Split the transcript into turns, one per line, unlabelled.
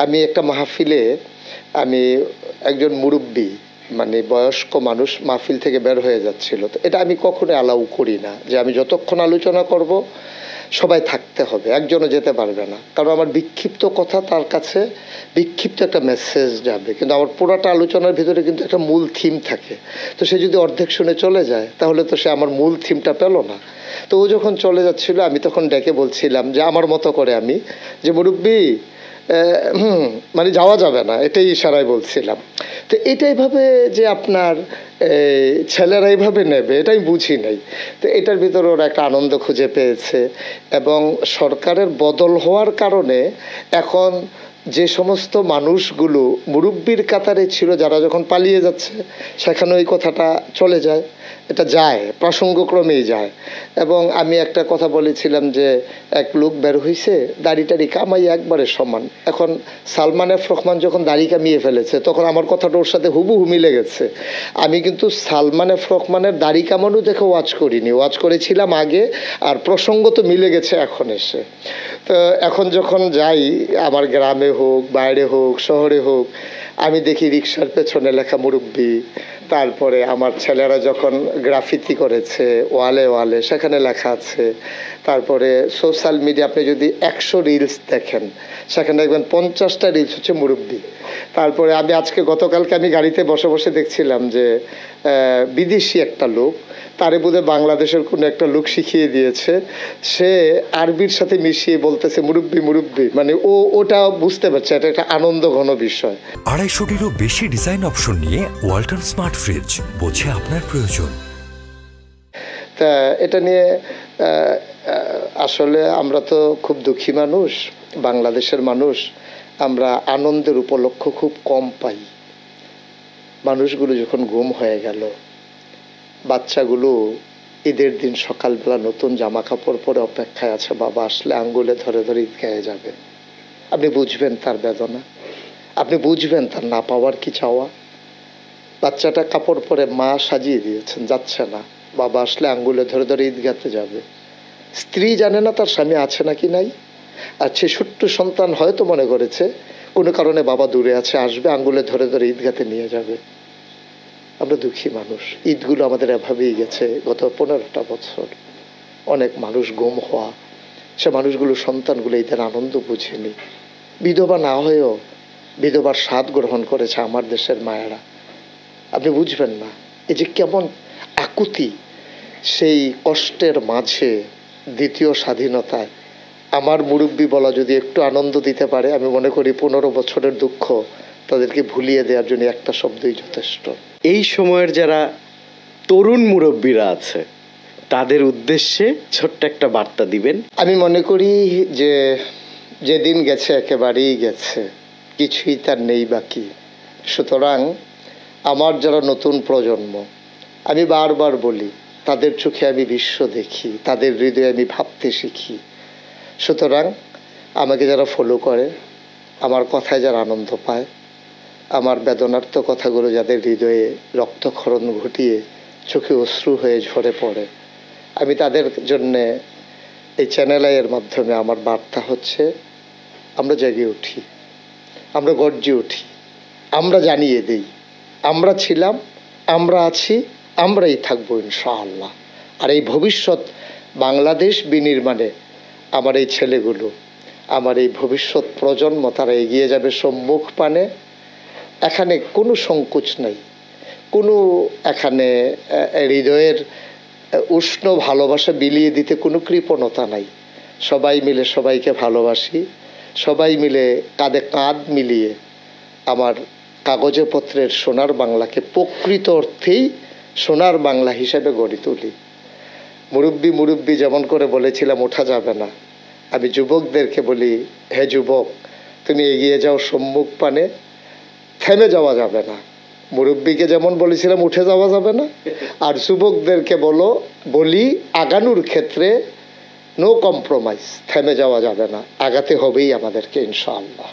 আমি একটা মাহফিলে আমি একজন মুরব্বী মানে বয়স্ক মানুষ মাহফিল থেকে বের হয়ে যাচ্ছিল, তো এটা আমি কখনো অ্যালাউ করি না যে আমি যতক্ষণ আলোচনা করব সবাই থাকতে হবে, একজনও যেতে পারবে না, কারণ আমার বিক্ষিপ্ত কথা তার কাছে বিক্ষিপ্ত একটা মেসেজ যাবে, কিন্তু আমার পুরাটা আলোচনার ভিতরে কিন্তু একটা মূল থিম থাকে। তো সে যদি অর্ধেক শুনে চলে যায় তাহলে তো সে আমার মূল থিমটা পেল না। তো ও যখন চলে যাচ্ছিল আমি তখন ডেকে বলছিলাম যে আমার মতো করে আমি যে মুরব্বী মানে যাওয়া যাবে না, এটাই ইশারায় বলছিলাম। তো এটাই ভাবে যে আপনার ছেলেরা এইভাবে নেবে এটা আমি বুঝি নাই। তো এটার ভিতরে ওরা একটা আনন্দ খুঁজে পেয়েছে, এবং সরকারের বদল হওয়ার কারণে এখন যে সমস্ত মানুষগুলো মুরব্বির কাতারে ছিল যারা যখন পালিয়ে যাচ্ছে সেখানে ওই কথাটা চলে যায়, এটা যায় প্রসঙ্গক্রমেই যায়। এবং আমি একটা কথা বলেছিলাম যে এক লোক বের হয়েছে দাড়ি টাড়ি কামাই একবারে সমান, এখন সালমান এফ রহমান যখন দাড়ি কামিয়ে ফেলেছে তখন আমার কথাটা ওর সাথে হুবহু মিলে গেছে। আমি কিন্তু সালমান এফ রহমানের দাড়ি কামানো দেখে ওয়াচ করিনি, ওয়াচ করেছিলাম আগে, আর প্রসঙ্গ তো মিলে গেছে এখন এসে। তো এখন যখন যাই আমার গ্রামে হোক বাইরে হোক শহরে হোক আমি দেখি রিক্সার পেছনে লেখা মুরব্বী, তারপরে আমার ছেলেরা যখন গ্রাফিতি করেছে ওয়ালে ওয়ালে সেখানে লেখা আছে, তারপরে সোশ্যাল মিডিয়া আপনি যদি 100 রিলস দেখেন সেখানে দেখবেন 50টা রিলস হচ্ছে মুরব্বী। তারপরে আমি আজকে গতকালকে আমি গাড়িতে বসে বসে দেখছিলাম যে বিদেশি একটা লোক, তারে বোধহয় বাংলাদেশের কোনো একটা লোক শিখিয়ে দিয়েছে, সে আরবির সাথে মিশিয়ে বলতেছে মুরব্বী মুরব্বী, মানে ওটা বুঝতে পারছে এটা একটা আনন্দ ঘন বিষয়।
250-টিরও বেশি ডিজাইন অপশন নিয়ে ওয়ালটন স্মার্ট ফ্রিজ, বোঝে আপনার প্রয়োজন।
তা এটা নিয়ে আসলে আমরা তো খুব দুঃখী মানুষ, বাংলাদেশের মানুষ, আমরা আনন্দের উপলক্ষ খুব কম পাই। মানুষগুলো যখন গুম হয়ে গেল, বাচ্চাগুলো ঈদের দিন সকালবেলা নতুন জামা কাপড় পরে অপেক্ষায় আছে, বাবা আসলে আঙ্গুলে ধরে ধরে ঈদগাহে যাবে। আপনি বুঝবেন তার বেদনা, আপনি বুঝবেন তার না পাওয়ার কি চাওয়া। বাচ্চাটা কাপড় পরে মা সাজিয়ে দিয়েছেন, যাচ্ছে না, বাবা আসলে আঙ্গুলে ধরে ধরে ঈদগাহতে যাবে। স্ত্রী জানে না তার স্বামী আছে নাকি নাই, আর সে ছোট্ট সন্তান হয়তো মনে করেছে কোনো কারণে বাবা দূরে আছে, আসবে আঙ্গুলে ধরে ধরে ঈদগাহতে নিয়ে যাবে। আমরা দুঃখী মানুষ, ঈদগুলো আমাদের এভাবেই গেছে গত 15টা বছর। অনেক মানুষ গুম হওয়া, সে মানুষগুলো সন্তানগুলো ঈদের আনন্দ বুঝেনি, বিধবা না হয়েও বিধবার স্বাদ গ্রহণ করেছে আমার দেশের মায়েরা। আপনি বুঝবেন না এই যে কেমন আকুতি, সেই কষ্টের মাঝে দ্বিতীয় স্বাধীনতায় আমার মুরব্বী বলা যদি একটু আনন্দ দিতে পারে, আমি মনে করি 15 বছরের দুঃখ তাদেরকে ভুলিয়ে দেওয়ার জন্য একটা শব্দই যথেষ্ট।
এই সময়ের যারা তরুণ মুরব্বীরা আছে তাদের উদ্দেশ্যে ছোট্ট একটা বার্তা দিবেন।
আমি মনে করি যে যেদিন গেছে একেবারেই গেছে, কিছুই তার নেই বাকি। সুতরাং আমার যারা নতুন প্রজন্ম, আমি বারবার বলি তাদের চোখে আমি বিশ্ব দেখি, তাদের হৃদয়ে আমি ভাবতে শিখি। সুতরাং আমাকে যারা ফলো করে, আমার কথায় যারা আনন্দ পায়, আমার বেদনার্থ কথাগুলো যাদের হৃদয়ে রক্তক্ষরণ ঘটিয়ে চোখে অশ্রু হয়ে ঝরে পড়ে, আমি তাদের জন্যে এই চ্যানেল আইয়ের মাধ্যমে আমার বার্তা হচ্ছে আমরা জেগে উঠি, আমরা গর্জে উঠি, আমরা জানিয়ে দিই আমরা ছিলাম, আমরা আছি, আমরাই থাকবো ইনশাআল্লাহ। আর এই ভবিষ্যৎ বাংলাদেশ বিনির্মাণে আমার এই ছেলেগুলো, আমার এই ভবিষ্যৎ প্রজন্ম তারা এগিয়ে যাবে সম্মুখ পানে। এখানে কোনো সংকোচ নাই, কোনো এখানে হৃদয়ের উষ্ণ ভালোবাসা বিলিয়ে দিতে কোনো কৃপণতা নাই। সবাই মিলে সবাইকে ভালোবাসি, সবাই মিলে কাঁধে কাঁধ মিলিয়ে আমার কাগজে পত্রের সোনার বাংলাকে প্রকৃত অর্থেই সোনার বাংলা হিসেবে গড়ে তুলি। মুরব্বী মুরব্বী যেমন করে বলেছিলাম ওঠা যাবে না, আমি যুবকদেরকে বলি হে যুবক তুমি এগিয়ে যাও সম্মুখ পানে, থেমে যাওয়া যাবে না। মুরব্বীকে যেমন বলেছিলাম উঠে যাওয়া যাবে না, আর যুবকদেরকে বলি আগানোর ক্ষেত্রে নো কম্প্রোমাইজ, থেমে যাওয়া যাবে না, আগাতে হবেই আমাদেরকে ইনশাআল্লাহ।